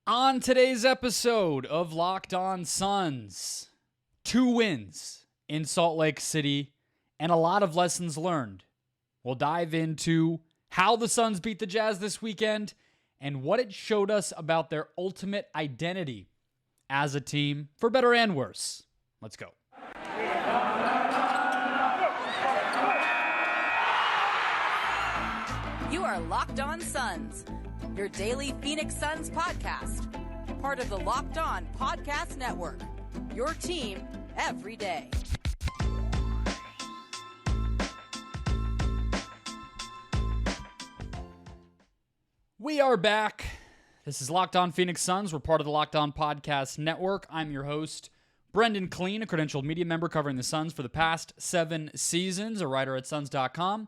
On today's episode of Locked On Suns, 2 wins in Salt Lake City and a lot of lessons learned. We'll dive into how the Suns beat the Jazz this weekend and what it showed us about their ultimate identity as a team, for better and worse. Let's go. You are Locked On Suns, your daily Phoenix Suns podcast. Part of the Locked On Podcast Network, your team every day. We are back. This is Locked On Phoenix Suns. We're part of the Locked On Podcast Network. I'm your host, Brendon Kleen, a credentialed media member covering the Suns for the past 7 seasons, a writer at Suns.com,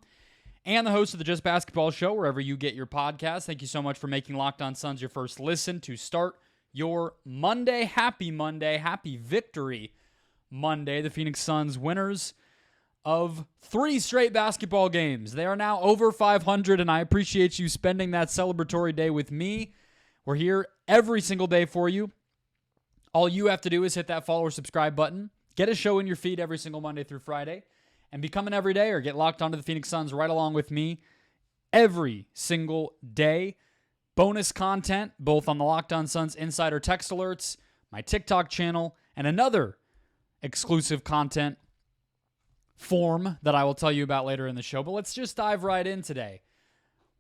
and the host of the Just Basketball Show, wherever you get your podcasts. Thank you so much for making Locked On Suns your first listen to start your Monday. Happy Victory Monday. The Phoenix Suns winners of 3 straight basketball games. They are now over 500, and I appreciate you spending that celebratory day with me. We're here every single day for you. All you have to do is hit that follow or subscribe button. Get a show in your feed every single Monday through Friday. And become an everyday or get locked onto the Phoenix Suns right along with me every single day. Bonus content, both on the Locked On Suns Insider text alerts, my TikTok channel, and another exclusive content form that I will tell you about later in the show. But let's just dive right in today.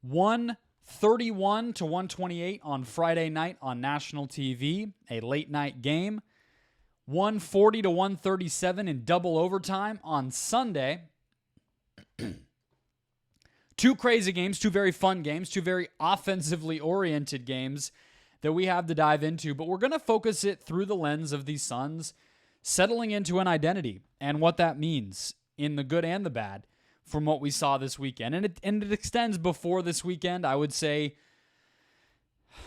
131 to 128 on Friday night on national TV, a late night game. 140 to 137 in double overtime on Sunday. 2 crazy games, 2 very fun games, 2 very offensively oriented games that we have to dive into, but we're going to focus it through the lens of these Suns settling into an identity and what that means in the good and the bad from what we saw this weekend. And it extends before this weekend. I would say,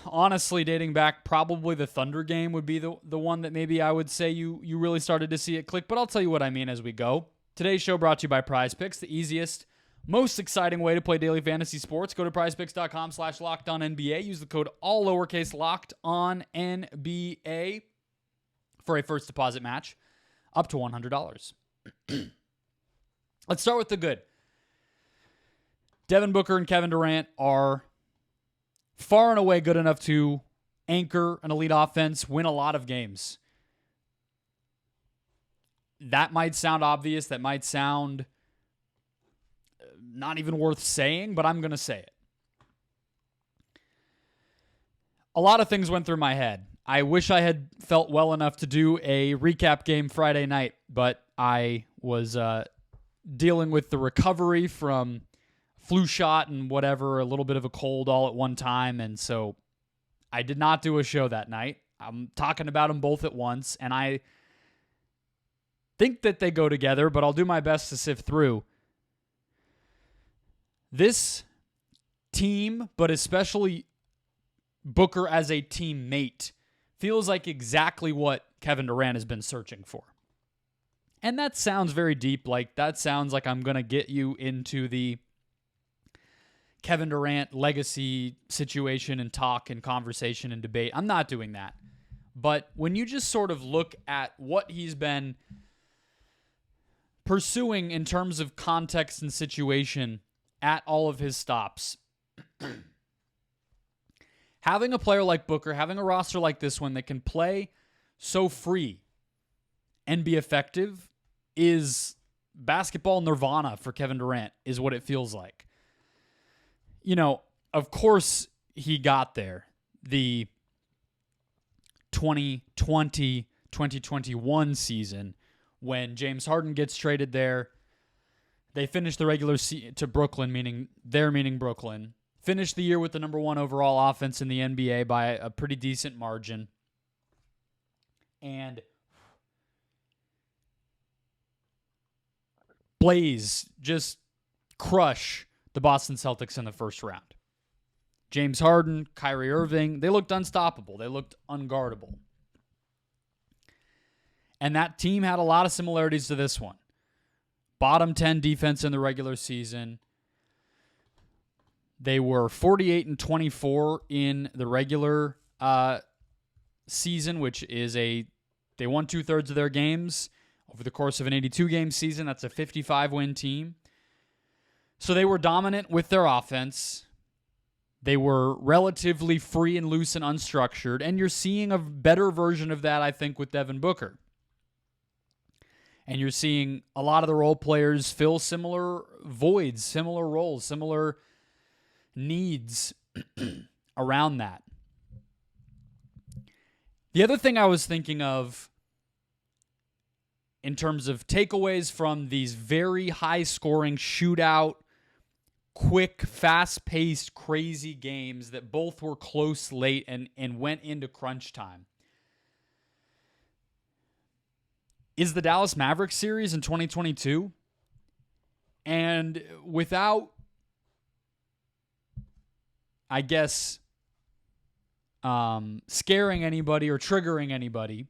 honestly, dating back, probably the Thunder game would be the one that maybe I would say you really started to see it click, but I'll tell you what I mean as we go. Today's show brought to you by Prize Picks, the easiest, most exciting way to play daily fantasy sports. Go to prizepicks.com/LockedOnNBA. Use the code all lowercase LockedOnNBA for a first deposit match up to $100. Let's start with the good. Devin Booker and Kevin Durant are far and away good enough to anchor an elite offense, win a lot of games. That might sound obvious. That might sound not even worth saying, but I'm going to say it. A lot of things went through my head. I wish I had felt well enough to do a recap game Friday night, but I was dealing with the recovery from flu shot and whatever, a little bit of a cold all at one time, and so I did not do a show that night. I'm talking about them both at once, and I think that they go together, but I'll do my best to sift through. This team, but especially Booker as a teammate, feels like exactly what Kevin Durant has been searching for. And that sounds very deep. Like, that sounds like I'm going to get you into the Kevin Durant legacy situation and talk and conversation and debate. I'm not doing that. But when you just sort of look at what he's been pursuing in terms of context and situation at all of his stops, having a player like Booker, having a roster like this one that can play so free and be effective is basketball nirvana for Kevin Durant, is what it feels like. You know, of course he got there. The 2020-2021 season, when James Harden gets traded there, they finish the regular season to Brooklyn, meaning Brooklyn. Finished the year with the number 1 overall offense in the NBA by a pretty decent margin. And just crush the Boston Celtics in the first round. James Harden, Kyrie Irving, they looked unstoppable. They looked unguardable. And that team had a lot of similarities to this one. Bottom 10 defense in the regular season. They were 48-24 in the regular season, which is they won 2/3 of their games over the course of an 82-game season. That's a 55-win team. So they were dominant with their offense. They were relatively free and loose and unstructured, and you're seeing a better version of that, I think, with Devin Booker. And you're seeing a lot of the role players fill similar voids, similar roles, similar needs around that. The other thing I was thinking of in terms of takeaways from these very high-scoring shootout, quick, fast-paced, crazy games that both were close late and went into crunch time is the Dallas Mavericks series in 2022. And without, I guess, scaring anybody or triggering anybody,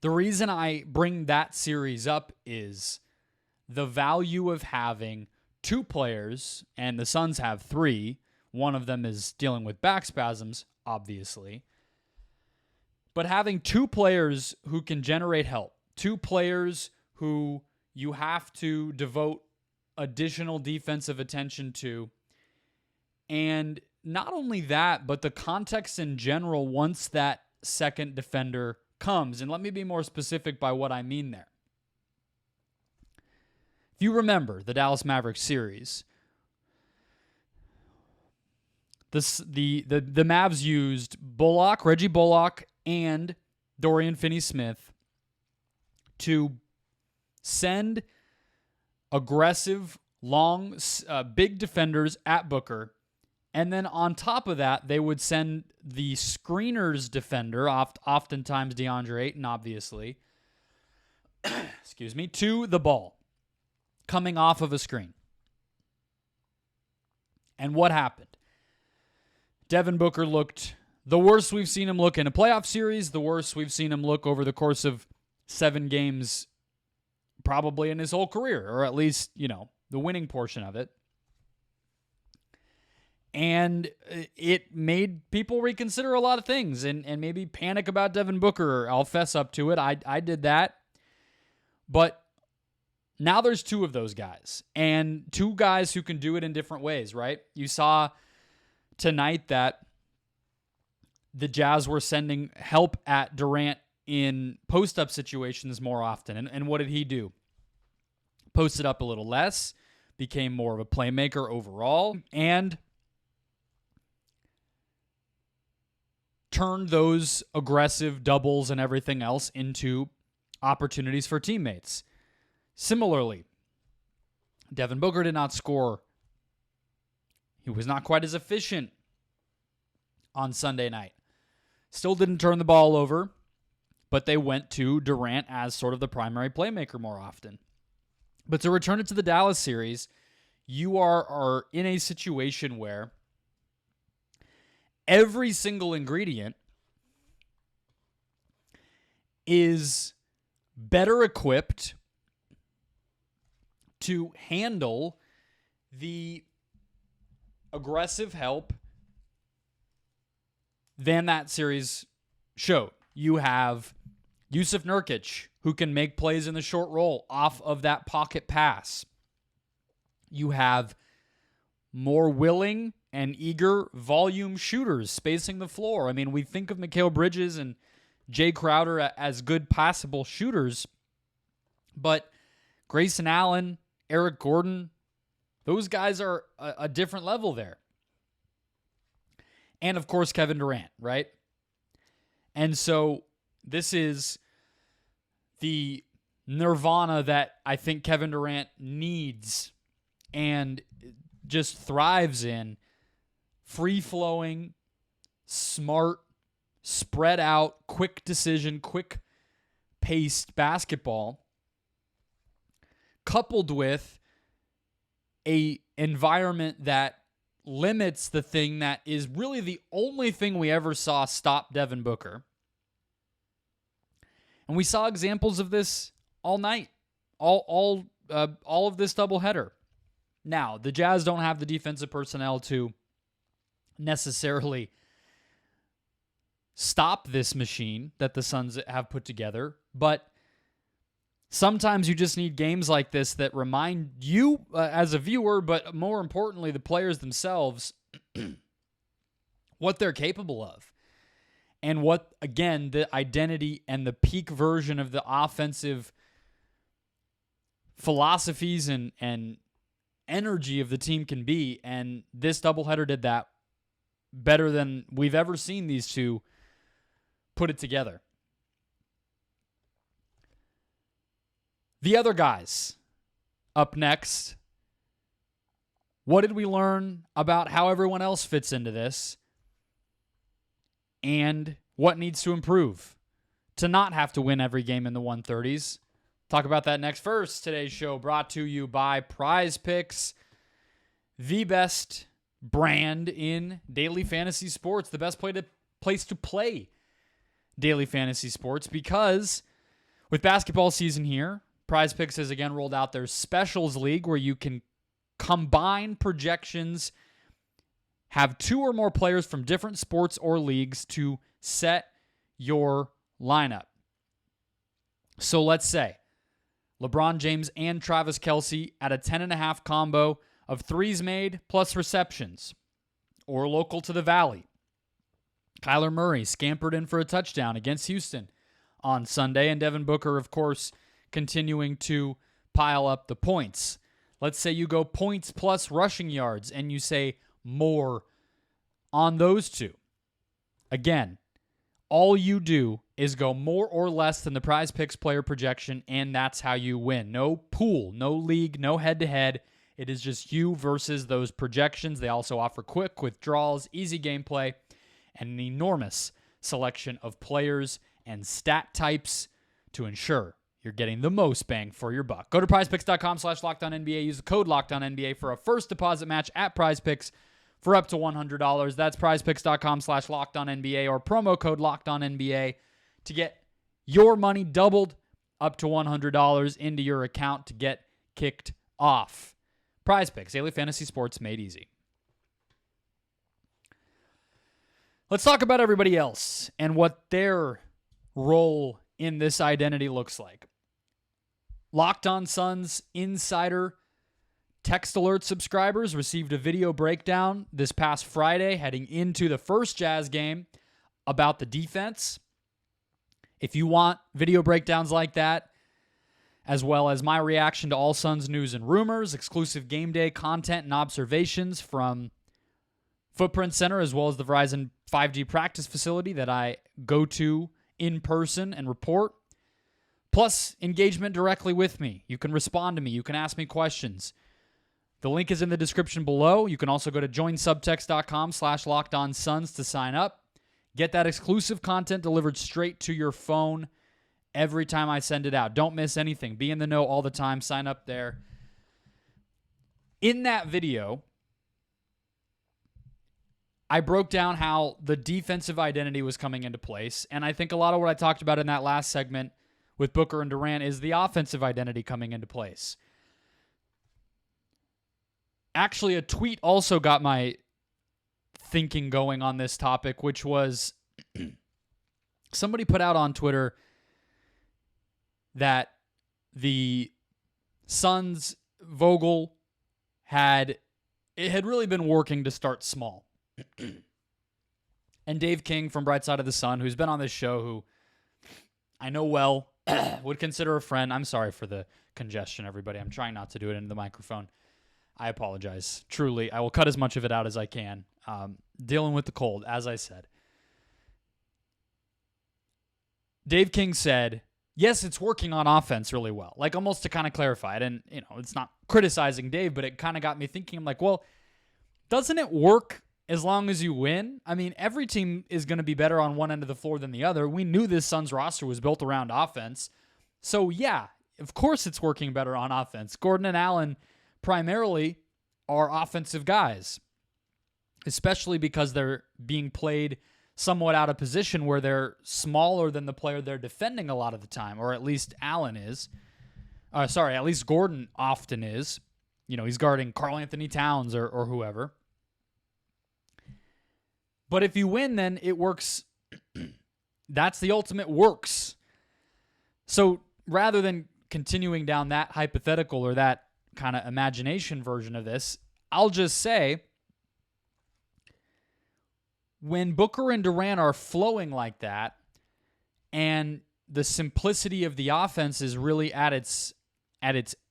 the reason I bring that series up is the value of having two players, and the Suns have three. One of them is dealing with back spasms, obviously. But having two players who can generate help, two players who you have to devote additional defensive attention to, and not only that, but the context in general once that second defender comes. And let me be more specific by what I mean there. If you remember the Dallas Mavericks series, the Mavs used Reggie Bullock, and Dorian Finney-Smith to send aggressive, long, big defenders at Booker. And then on top of that, they would send the screeners defender, oftentimes DeAndre Ayton, obviously, to the ball, coming off of a screen. And what happened? Devin Booker looked the worst we've seen him look in a playoff series, the worst we've seen him look over the course of 7 games, probably in his whole career, or at least, the winning portion of it. And it made people reconsider a lot of things and maybe panic about Devin Booker. I'll fess up to it. I did that. But now there's 2 of those guys, and 2 guys who can do it in different ways, right? You saw tonight that the Jazz were sending help at Durant in post-up situations more often. And what did he do? Posted up a little less, became more of a playmaker overall, and turned those aggressive doubles and everything else into opportunities for teammates. Similarly, Devin Booker did not score. He was not quite as efficient on Sunday night. Still didn't turn the ball over, but they went to Durant as sort of the primary playmaker more often. But to return it to the Dallas series, you are in a situation where every single ingredient is better equipped to handle the aggressive help than that series showed. You have Yusuf Nurkic, who can make plays in the short roll off of that pocket pass. You have more willing and eager volume shooters spacing the floor. I mean, we think of Mikal Bridges and Jay Crowder as good passable shooters, but Grayson Allen, Eric Gordon, those guys are a different level there. And, of course, Kevin Durant, right? And so this is the nirvana that I think Kevin Durant needs and just thrives in. Free-flowing, smart, spread out, quick decision, quick-paced basketball, coupled with a environment that limits the thing that is really the only thing we ever saw stop Devin Booker. And we saw examples of this all night, all of this doubleheader. Now, the Jazz don't have the defensive personnel to necessarily stop this machine that the Suns have put together, but sometimes you just need games like this that remind you as a viewer, but more importantly, the players themselves, what they're capable of. And what, again, the identity and the peak version of the offensive philosophies and energy of the team can be. And this doubleheader did that better than we've ever seen these two put it together. The other guys up next. What did we learn about how everyone else fits into this? And what needs to improve to not have to win every game in the 130s? Talk about that next. First, today's show brought to you by Prize Picks, the best brand in daily fantasy sports, the best place to play daily fantasy sports, because with basketball season here, Prize Picks has again rolled out their Specials League where you can combine projections, have two or more players from different sports or leagues to set your lineup. So let's say LeBron James and Travis Kelce at a 10.5 combo of threes made plus receptions, or local to the Valley. Kyler Murray scampered in for a touchdown against Houston on Sunday, and Devin Booker, of course, continuing to pile up the points. Let's say you go points plus rushing yards, and you say more on those two. Again, all you do is go more or less than the Prize Picks player projection, and that's how you win. No pool, no league, no head-to-head. It is just you versus those projections. They also offer quick withdrawals, easy gameplay, and an enormous selection of players and stat types to ensure you're getting the most bang for your buck. Go to prizepicks.com/LockedOnNBA. Use the code LockedOnNBA for a first deposit match at PrizePicks for up to $100. That's prizepicks.com/LockedOnNBA or promo code LockedOnNBA to get your money doubled up to $100 into your account to get kicked off. PrizePicks, daily fantasy sports made easy. Let's talk about everybody else and what their role in this identity looks like. Locked On Suns insider text alert subscribers received a video breakdown this past Friday heading into the first Jazz game about the defense. If you want video breakdowns like that, as well as my reaction to all Suns news and rumors, exclusive game day content and observations from Footprint Center, as well as the Verizon 5G practice facility that I go to in person and report, plus engagement directly with me. You can respond to me. You can ask me questions. The link is in the description below. You can also go to joinsubtext.com/LockedOnSuns to sign up. Get that exclusive content delivered straight to your phone every time I send it out. Don't miss anything. Be in the know all the time. Sign up there. In that video, I broke down how the defensive identity was coming into place, and I think a lot of what I talked about in that last segment with Booker and Durant is the offensive identity coming into place. Actually, a tweet also got my thinking going on this topic, which was somebody put out on Twitter that the Suns, Vogel, had really been working to start small. And Dave King from Bright Side of the Sun, who's been on this show, who I know well, would consider a friend. I'm sorry for the congestion, everybody. I'm trying not to do it into the microphone. I apologize. Truly, I will cut as much of it out as I can. Dealing with the cold, as I said. Dave King said, yes, it's working on offense really well. Like, almost to kind of clarify it. And, it's not criticizing Dave, but it kind of got me thinking. I'm like, well, doesn't it work as long as you win? I mean, every team is going to be better on one end of the floor than the other. We knew this Suns roster was built around offense. So, yeah, of course it's working better on offense. Gordon and Allen primarily are offensive guys, especially because they're being played somewhat out of position where they're smaller than the player they're defending a lot of the time, or at least Allen is. At least Gordon often is. He's guarding Karl Anthony Towns or whoever. But if you win, then it works that's the ultimate works. So rather than continuing down that hypothetical or that kind of imagination version of this, I'll just say when Booker and Durant are flowing like that and the simplicity of the offense is really at its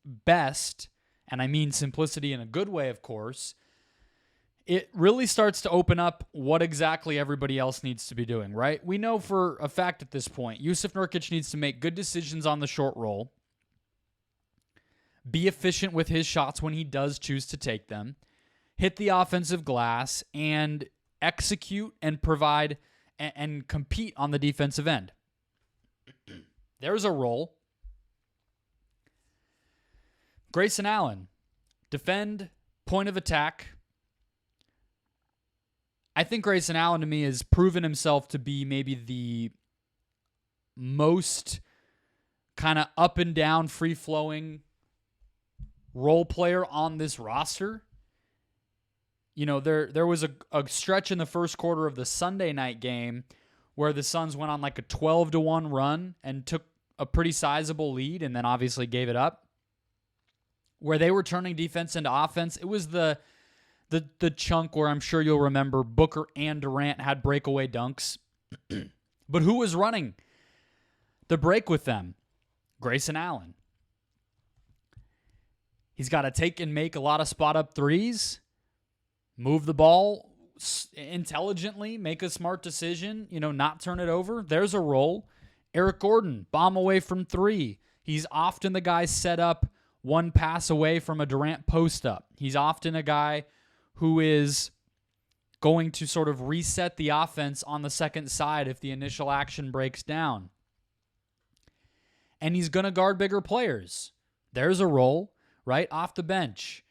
best, and I mean simplicity in a good way, of course, it really starts to open up what exactly everybody else needs to be doing, right? We know for a fact at this point, Jusuf Nurkic needs to make good decisions on the short roll, be efficient with his shots when he does choose to take them, hit the offensive glass, and execute and provide and compete on the defensive end. There's a role. Grayson Allen, defend, point of attack. I think Grayson Allen, to me, has proven himself to be maybe the most kind of up and down, free-flowing role player on this roster. You know, there was a stretch in the first quarter of the Sunday night game where the Suns went on like a 12-1 run and took a pretty sizable lead and then obviously gave it up, where they were turning defense into offense. It was the chunk where I'm sure you'll remember Booker and Durant had breakaway dunks. But who was running the break with them? Grayson Allen. He's got to take and make a lot of spot-up threes, move the ball intelligently, make a smart decision, not turn it over. There's a role. Eric Gordon, bomb away from three. He's often the guy set up one pass away from a Durant post-up. He's often a guy who is going to sort of reset the offense on the second side if the initial action breaks down. And he's going to guard bigger players. There's a role, right? Off the bench.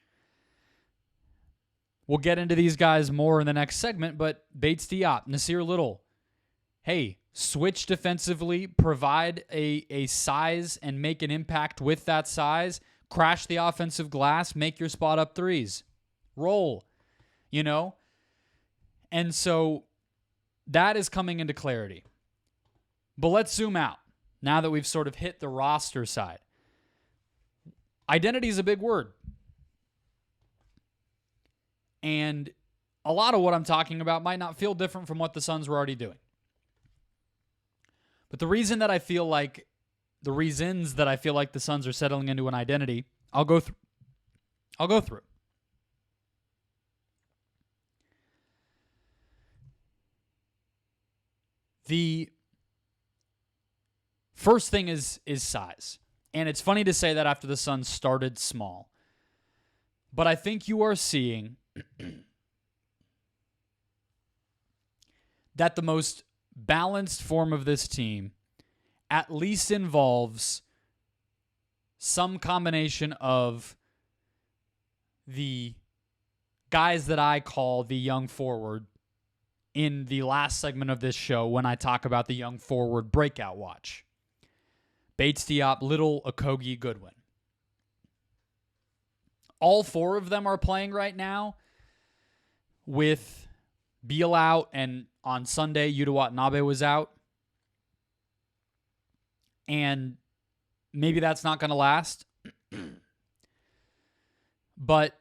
We'll get into these guys more in the next segment, but Bates Diop, Nasir Little, hey, switch defensively, provide a size and make an impact with that size, crash the offensive glass, make your spot-up threes. Roll. And so that is coming into clarity. But let's zoom out now that we've sort of hit the roster side. Identity is a big word. And a lot of what I'm talking about might not feel different from what the Suns were already doing. But the reasons that I feel like the Suns are settling into an identity, I'll go through. The first thing is size. And it's funny to say that after the Suns started small. But I think you are seeing that the most balanced form of this team at least involves some combination of the guys that I call the young forward in the last segment of this show when I talk about the young forward breakout watch. Bates Diop, Little, Okogie, Goodwin. All four of them are playing right now with Beal out, and on Sunday, Yuta Watanabe was out. And maybe that's not going to last. But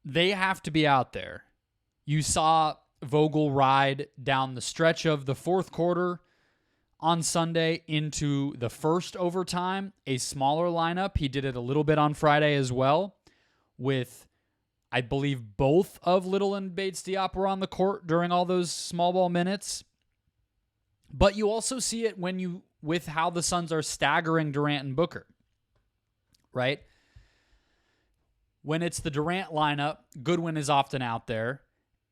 they have to be out there. You saw Vogel ride down the stretch of the fourth quarter on Sunday into the first overtime, a smaller lineup. He did it a little bit on Friday as well with, I believe, both of Little and Bates Diop were on the court during all those small ball minutes. But you also see it with how the Suns are staggering Durant and Booker, right? When it's the Durant lineup, Goodwin is often out there,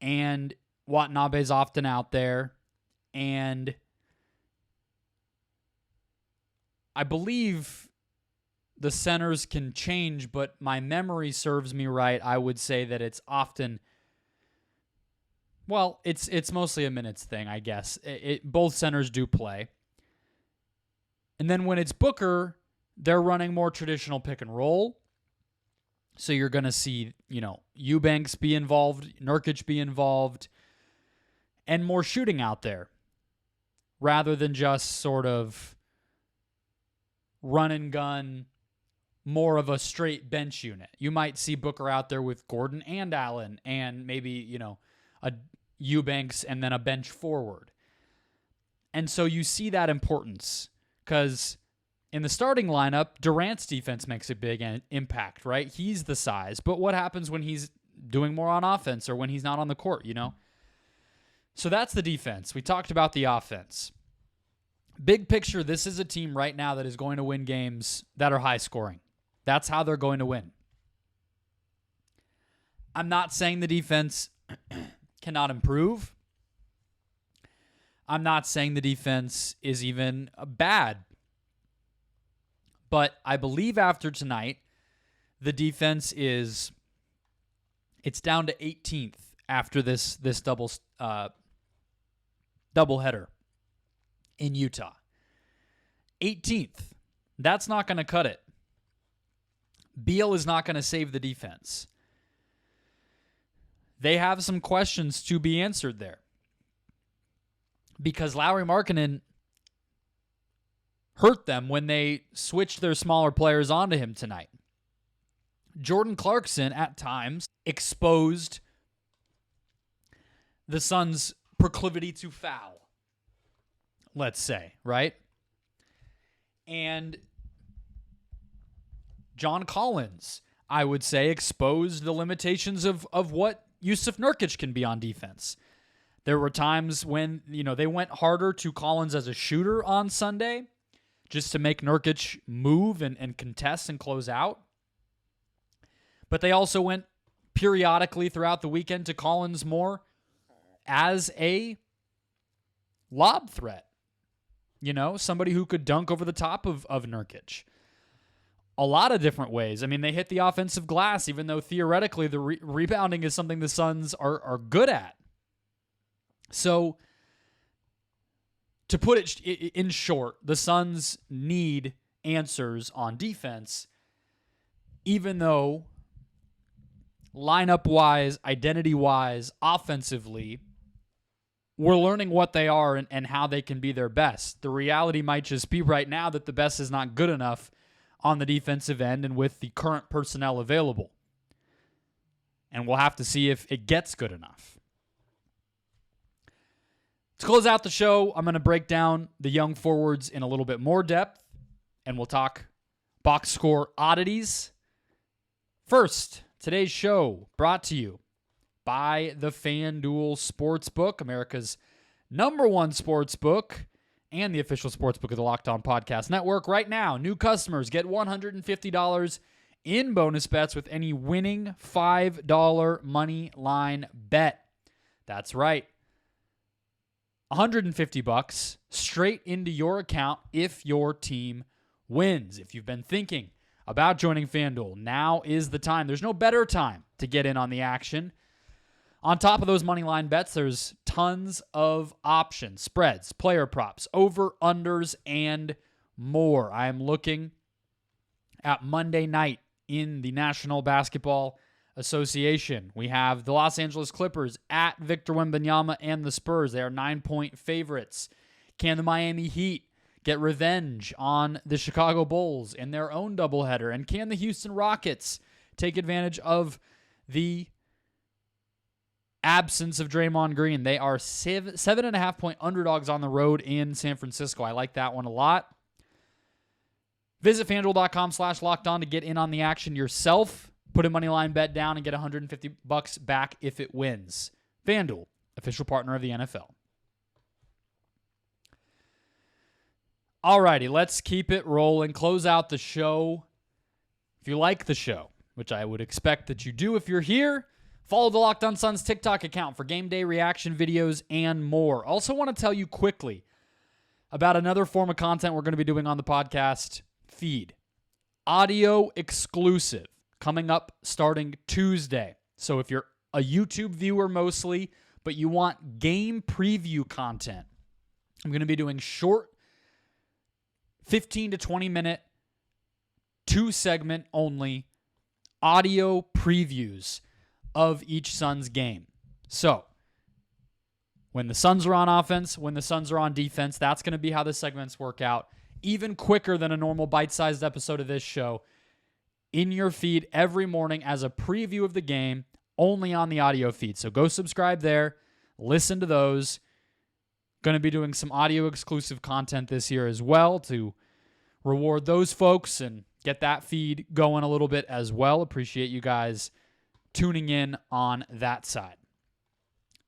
and Watanabe is often out there, and I believe the centers can change, but my memory serves me right. I would say that it's often, well, it's mostly a minutes thing, I guess. Both centers do play. And then when it's Booker, they're running more traditional pick and roll. So you're going to see, Eubanks be involved, Nurkic be involved, and more shooting out there. rather than just sort of run and gun, more of a straight bench unit. You might see Booker out there with Gordon and Allen and maybe, a Eubanks and then a bench forward. And so you see that importance because in the starting lineup, Durant's defense makes a big impact, right? He's the size. But what happens when he's doing more on offense or when he's not on the court, So that's the defense. We talked about the offense. Big picture, this is a team right now that is going to win games that are high scoring. That's how they're going to win. I'm not saying the defense cannot improve. I'm not saying the defense is even bad. But I believe after tonight, the defense it's down to 18th after this doubleheader in Utah. 18th. That's not going to cut it. Beal is not going to save the defense. They have some questions to be answered there. Because Lauri Markkanen hurt them when they switched their smaller players onto him tonight. Jordan Clarkson, at times, exposed the Suns' proclivity to foul, let's say, right? And John Collins, I would say, exposed the limitations of what Jusuf Nurkic can be on defense. There were times when, they went harder to Collins as a shooter on Sunday just to make Nurkic move and contest and close out. But they also went periodically throughout the weekend to Collins more as a lob threat. Somebody who could dunk over the top of Nurkic. A lot of different ways. I mean, they hit the offensive glass, even though theoretically the rebounding is something the Suns are good at. So, to put it in short, the Suns need answers on defense, even though lineup-wise, identity-wise, offensively, we're learning what they are and how they can be their best. The reality might just be right now that the best is not good enough on the defensive end and with the current personnel available. And we'll have to see if it gets good enough. To close out the show, I'm going to break down the young forwards in a little bit more depth, and we'll talk box score oddities. First, today's show brought to you by the FanDuel Sportsbook, America's #1 sportsbook and the official sportsbook of the Locked On Podcast Network. Right now, new customers get $150 in bonus bets with any winning $5 money line bet. That's right. $150 straight into your account if your team wins. If you've been thinking about joining FanDuel, now is the time. There's no better time to get in on the action. On top of those money line bets, there's tons of options, spreads, player props, over-unders, and more. I am looking at Monday night in the National Basketball Association. We have the Los Angeles Clippers at Victor Wembanyama and the Spurs. They are 9-point favorites. Can the Miami Heat get revenge on the Chicago Bulls in their own doubleheader? And can the Houston Rockets take advantage of the absence of Draymond Green? They are 7.5-point underdogs on the road in San Francisco. I like that one a lot. Visit FanDuel.com/LockedOn to get in on the action yourself. Put a money line bet down and get $150 back if it wins. FanDuel, official partner of the NFL. Alrighty, let's keep it rolling. Close out the show. If you like the show, which I would expect that you do if you're here, follow the Locked On Suns TikTok account for game day reaction videos and more. Also want to tell you quickly about another form of content we're going to be doing on the podcast feed. Audio exclusive. Coming up starting Tuesday. So if you're a YouTube viewer mostly, but you want game preview content, I'm going to be doing short 15 to 20 minute, 2-segment only audio previews of each Suns game. So when the Suns are on offense, when the Suns are on defense. That's going to be how the segments work out. Even quicker than a normal bite-sized episode of this show. In your feed every morning as a preview of the game, only on the audio feed. So go subscribe there. Listen to those. Going to be doing some audio exclusive content this year as well to reward those folks and get that feed going a little bit as well. Appreciate you guys tuning in on that side.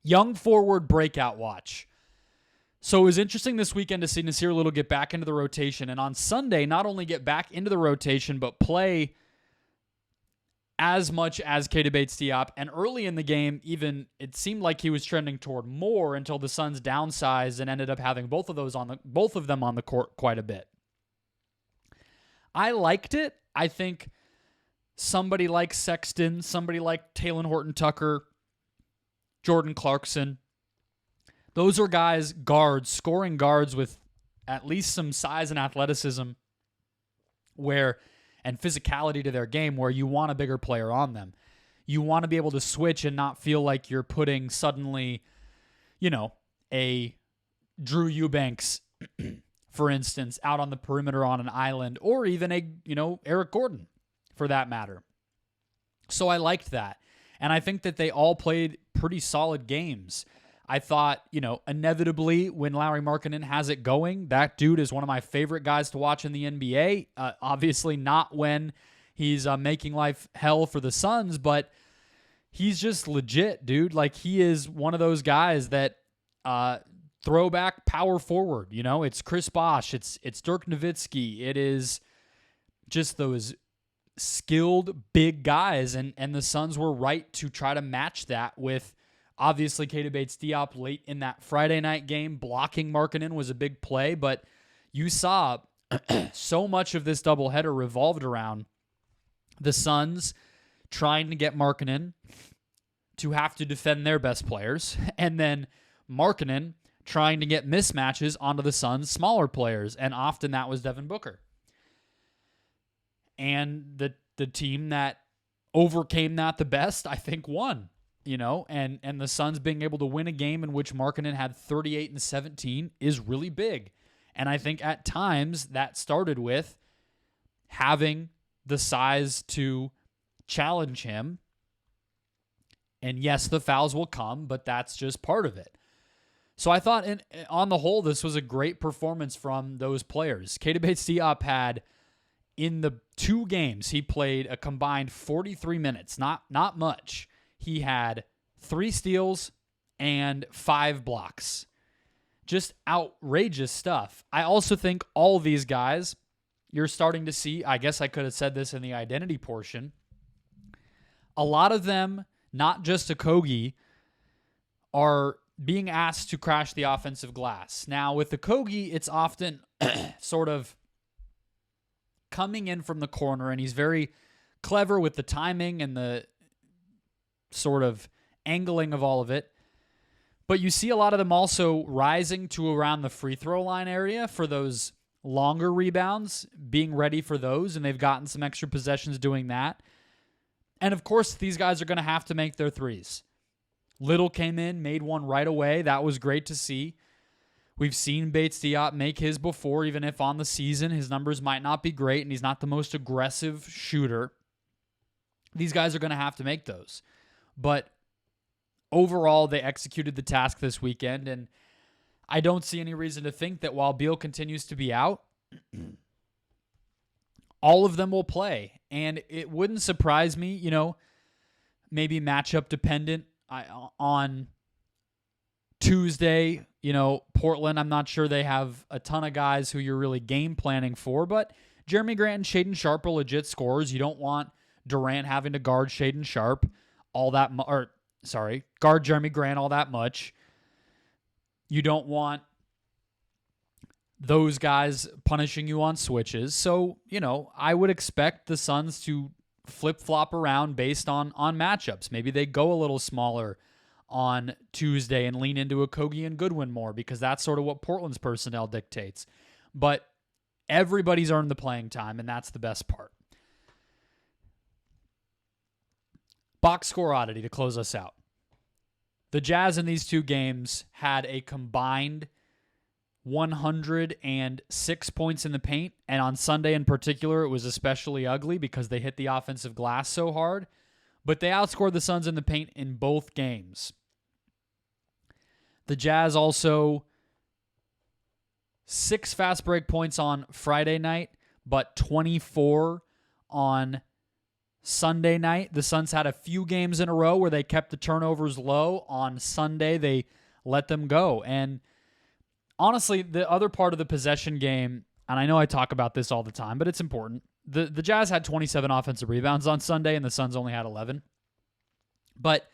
Young forward breakout watch. So it was interesting this weekend to see Nasir Little get back into the rotation, and on Sunday not only get back into the rotation but play as much as Keita Bates-Diop, and early in the game even it seemed like he was trending toward more until the Suns downsized and ended up having both of them on the court quite a bit. I liked it. I think somebody like Sexton, somebody like Talen Horton-Tucker, Jordan Clarkson, those are guys, guards, scoring guards with at least some size and athleticism and physicality to their game where you want a bigger player on them. You want to be able to switch and not feel like you're putting suddenly, a Drew Eubanks, for instance, out on the perimeter on an island, or even Eric Gordon for that matter. So I liked that. And I think that they all played pretty solid games. I thought, inevitably when Lauri Markkanen has it going, that dude is one of my favorite guys to watch in the NBA. Obviously not when he's making life hell for the Suns, but he's just legit, dude. Like, he is one of those guys that throwback power forward. It's Chris Bosh, it's Dirk Nowitzki. It is just those skilled big guys, and the Suns were right to try to match that with obviously Keita Bates-Diop late in that Friday night game. Blocking Markkanen was a big play, but you saw so much of this doubleheader revolved around the Suns trying to get Markkanen to have to defend their best players, and then Markkanen trying to get mismatches onto the Suns' smaller players, and often that was Devin Booker. And the team that overcame that the best, I think, won. And the Suns being able to win a game in which Markkanen had 38 and 17 is really big. And I think at times that started with having the size to challenge him. And yes, the fouls will come, but that's just part of it. So I thought on the whole, this was a great performance from those players. Keita Bates-Diop had, in the 2 games, he played a combined 43 minutes, not much. He had 3 steals and 5 blocks. Just outrageous stuff. I also think all of these guys, you're starting to see, I guess I could have said this in the identity portion, a lot of them, not just Okogie, are being asked to crash the offensive glass. Now, with Okogie, it's often sort of coming in from the corner, and he's very clever with the timing and the sort of angling of all of it. But you see a lot of them also rising to around the free throw line area for those longer rebounds, being ready for those, and they've gotten some extra possessions doing that. And of course, these guys are going to have to make their threes. Little came in, made one right away. That was great to see. We've seen Bates-Diop make his before, even if on the season his numbers might not be great and he's not the most aggressive shooter. These guys are going to have to make those. But overall, they executed the task this weekend, and I don't see any reason to think that while Beal continues to be out, all of them will play. And it wouldn't surprise me, maybe matchup dependent on Tuesday. Portland, I'm not sure they have a ton of guys who you're really game planning for, but Jeremy Grant and Shaedon Sharpe are legit scorers. You don't want Durant having to guard Shaedon Sharpe guard Jeremy Grant all that much. You don't want those guys punishing you on switches. So, I would expect the Suns to flip-flop around based on matchups. Maybe they go a little smaller on Tuesday and lean into Okogie and Goodwin more because that's sort of what Portland's personnel dictates. But everybody's earned the playing time, and that's the best part. Box score oddity to close us out. The Jazz in these two games had a combined 106 points in the paint, and on Sunday in particular, it was especially ugly because they hit the offensive glass so hard, but they outscored the Suns in the paint in both games. The Jazz also 6 fast break points on Friday night, but 24 on Sunday night. The Suns had a few games in a row where they kept the turnovers low. On Sunday, they let them go. And honestly, the other part of the possession game, and I know I talk about this all the time, but it's important. The Jazz had 27 offensive rebounds on Sunday, and the Suns only had 11. But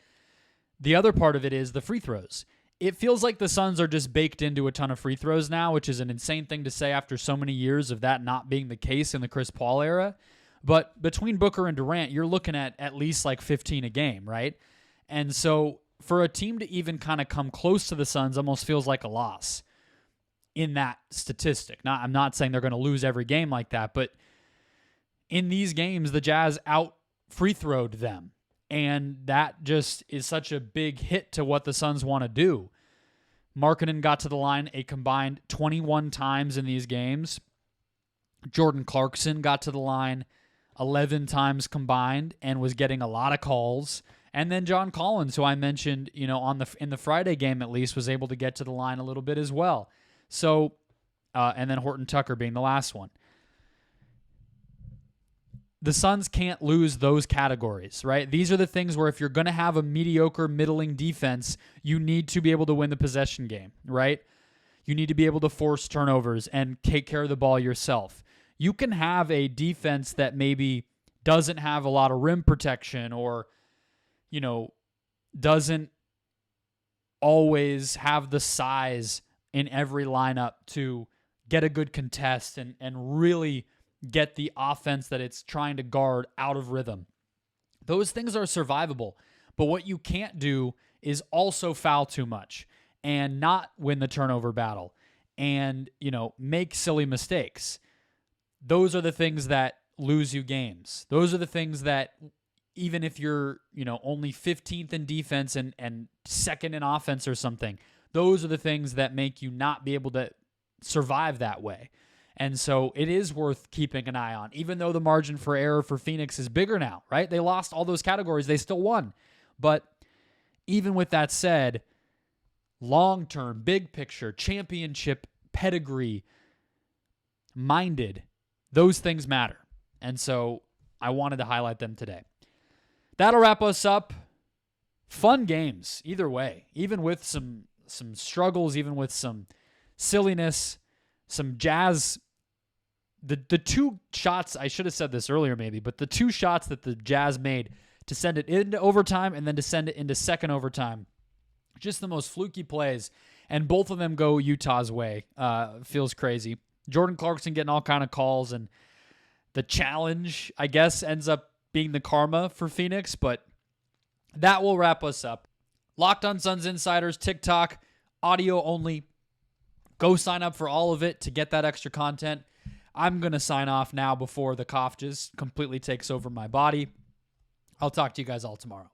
the other part of it is the free throws. It feels like the Suns are just baked into a ton of free throws now, which is an insane thing to say after so many years of that not being the case in the Chris Paul era. But between Booker and Durant, you're looking at least like 15 a game, right? And so for a team to even kind of come close to the Suns almost feels like a loss in that statistic. Now, I'm not saying they're going to lose every game like that, but in these games, the Jazz out free throwed them. And that just is such a big hit to what the Suns want to do. Markkanen got to the line a combined 21 times in these games. Jordan Clarkson got to the line 11 times combined and was getting a lot of calls. And then John Collins, who I mentioned, in the Friday game at least, was able to get to the line a little bit as well. So, and then Horton Tucker being the last one. The Suns can't lose those categories, right? These are the things where if you're going to have a mediocre, middling defense, you need to be able to win the possession game, right? You need to be able to force turnovers and take care of the ball yourself. You can have a defense that maybe doesn't have a lot of rim protection or, doesn't always have the size in every lineup to get a good contest and really get the offense that it's trying to guard out of rhythm. Those things are survivable. But what you can't do is also foul too much and not win the turnover battle and, make silly mistakes. Those are the things that lose you games. Those are the things that even if you're, only 15th in defense and second in offense or something, those are the things that make you not be able to survive that way. And so it is worth keeping an eye on, even though the margin for error for Phoenix is bigger now, right? They lost all those categories. They still won. But even with that said, long-term, big picture, championship, pedigree, minded, those things matter. And so I wanted to highlight them today. That'll wrap us up. Fun games, either way, even with some struggles, even with some silliness, some Jazz. The two shots, I should have said this earlier maybe, but the two shots that the Jazz made to send it into overtime and then to send it into second overtime, just the most fluky plays, and both of them go Utah's way. Feels crazy. Jordan Clarkson getting all kind of calls, and the challenge, I guess, ends up being the karma for Phoenix, but that will wrap us up. Locked On Suns Insiders, TikTok, audio only. Go sign up for all of it to get that extra content. I'm going to sign off now before the cough just completely takes over my body. I'll talk to you guys all tomorrow.